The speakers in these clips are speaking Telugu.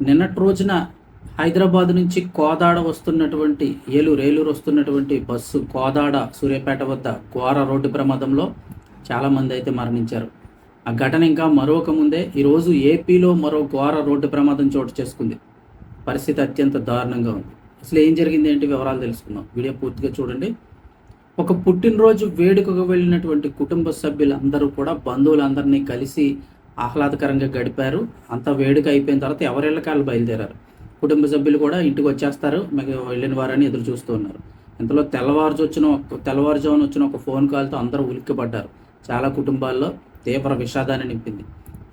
నిన్నటి రోజున హైదరాబాద్ నుంచి కోదాడ వస్తున్నటువంటి ఏలూరు వస్తున్నటువంటి బస్సు కోదాడ సూర్యాపేట వద్ద ఘోర రోడ్డు ప్రమాదంలో చాలామంది అయితే మరణించారు. ఆ ఘటన ఇంకా మరొక ముందే ఈరోజు ఏపీలో మరో ఘోర రోడ్డు ప్రమాదం చోటు చేసుకుంది. పరిస్థితి అత్యంత దారుణంగా ఉంది. అసలు ఏం జరిగింది ఏంటి వివరాలు తెలుసుకుందాం. వీడియో పూర్తిగా చూడండి. ఒక పుట్టినరోజు వేడుకకు వెళ్ళినటువంటి కుటుంబ సభ్యులందరూ కూడా బంధువులందరినీ కలిసి ఆహ్లాదకరంగా గడిపారు. అంత వేడుక అయిపోయిన తర్వాత ఎవరిళ్ళకాళ్ళు బయలుదేరారు. కుటుంబ సభ్యులు కూడా ఇంటికి వచ్చేస్తారు, వెళ్ళిన వారని ఎదురు చూస్తూ ఉన్నారు. ఇంతలో తెల్లవారుజామున వచ్చిన ఒక ఫోన్ కాల్తో అందరూ ఉలిక్కిపడ్డారు. చాలా కుటుంబాల్లో తీవ్ర విషాదాన్ని నింపింది.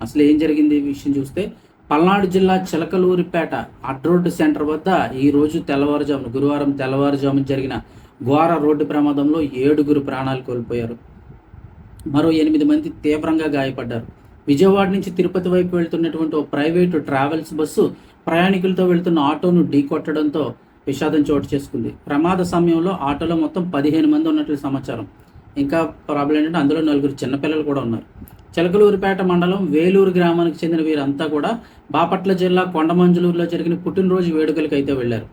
అసలు ఏం జరిగింది ఈ విషయం చూస్తే, పల్నాడు జిల్లా చిలకలూరిపేట అడ్రోడ్డు సెంటర్ వద్ద గురువారం తెల్లవారుజామున జరిగిన ఘోర రోడ్డు ప్రమాదంలో 7 ప్రాణాలు కోల్పోయారు. మరో 8 మంది తీవ్రంగా గాయపడ్డారు. విజయవాడ నుంచి తిరుపతి వైపు వెళ్తున్నటువంటి ఓ ప్రైవేటు ట్రావెల్స్ బస్సు ప్రయాణికులతో వెళ్తున్న ఆటోను ఢీకొట్టడంతో విషాదం చోటు చేసుకుంది. ప్రమాద సమయంలో ఆటోలో మొత్తం 15 మంది ఉన్నట్లు సమాచారం. ఇంకా ప్రాబ్లం ఏంటంటే అందులో 4 చిన్నపిల్లలు కూడా ఉన్నారు. చిలకలూరిపేట మండలం వేలూరు గ్రామానికి చెందిన వీరంతా కూడా బాపట్ల జిల్లా కొండమంజలూరులో జరిగిన పుట్టినరోజు వేడుకలకు అయితే వెళ్లారు.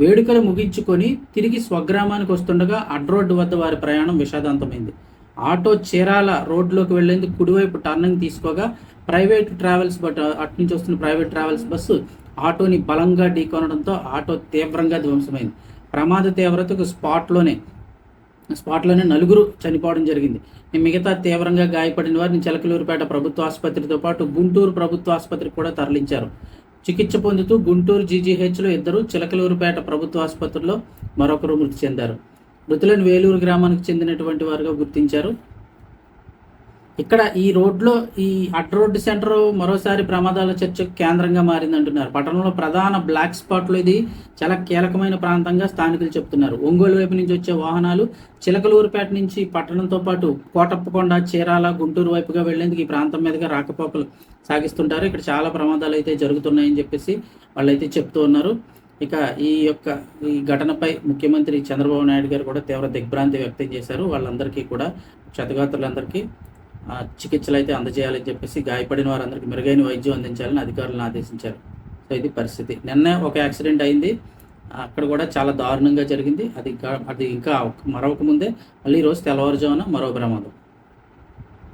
వేడుకలు ముగించుకొని తిరిగి స్వగ్రామానికి వస్తుండగా అడ్రోడ్డు వద్ద వారి ప్రయాణం విషాదాంతమైంది. ఆటో చీరాల రోడ్లోకి వెళ్లేందుకు కుడివైపు టర్నింగ్ తీసుకోగా అటు నుంచి వస్తున్న ప్రైవేట్ ట్రావెల్స్ బస్సు ఆటోని బలంగా ఢీకొనడంతో ఆటో తీవ్రంగా ధ్వంసమైంది. ప్రమాద తీవ్రతకు స్పాట్లోనే 4 చనిపోవడం జరిగింది. మిగతా తీవ్రంగా గాయపడిన వారిని చిలకలూరిపేట ప్రభుత్వ ఆసుపత్రితో పాటు గుంటూరు ప్రభుత్వ ఆసుపత్రికి కూడా తరలించారు. చికిత్స పొందుతూ గుంటూరు జీజీహెచ్లో 2, చిలకలూరిపేట ప్రభుత్వ ఆసుపత్రిలో మరొకరు మృతి చెందారు. మృతులను వేలూరు గ్రామానికి చెందినటువంటి వారుగా గుర్తించారు. ఇక్కడ ఈ రోడ్లో ఈ అడ్రోడ్డు సెంటర్ మరోసారి ప్రమాదాల చర్చకు కేంద్రంగా మారిందంటున్నారు. పట్టణంలో ప్రధాన బ్లాక్ స్పాట్లో ఇది చాలా కీలకమైన ప్రాంతంగా స్థానికులు చెప్తున్నారు. ఒంగోలు వైపు నుంచి వచ్చే వాహనాలు చిలకలూరుపేట నుంచి పట్టణంతో పాటు కోటప్పకొండ, చీరాల, గుంటూరు వైపుగా వెళ్లేందుకు ఈ ప్రాంతం మీదుగా రాకపోకలు సాగిస్తుంటారు. ఇక్కడ చాలా ప్రమాదాలు అయితే జరుగుతున్నాయని చెప్పేసి వాళ్ళైతే చెప్తూ ఉన్నారు. ఇక ఈ ఘటనపై ముఖ్యమంత్రి చంద్రబాబు నాయుడు గారు కూడా తీవ్ర దిగ్భ్రాంతి వ్యక్తం చేశారు. వాళ్ళందరికీ కూడా క్షతగాత్రులందరికీ చికిత్సలు అయితే అందజేయాలని చెప్పేసి, గాయపడిన వారందరికీ మెరుగైన వైద్యం అందించాలని అధికారులను ఆదేశించారు. సో ఇది పరిస్థితి. నిన్న ఒక యాక్సిడెంట్ అయింది, అక్కడ కూడా చాలా దారుణంగా జరిగింది. అది ఇంకా మరొక ముందే మళ్ళీ ఈరోజు తెల్లవారుజామున మరో ప్రమాదం.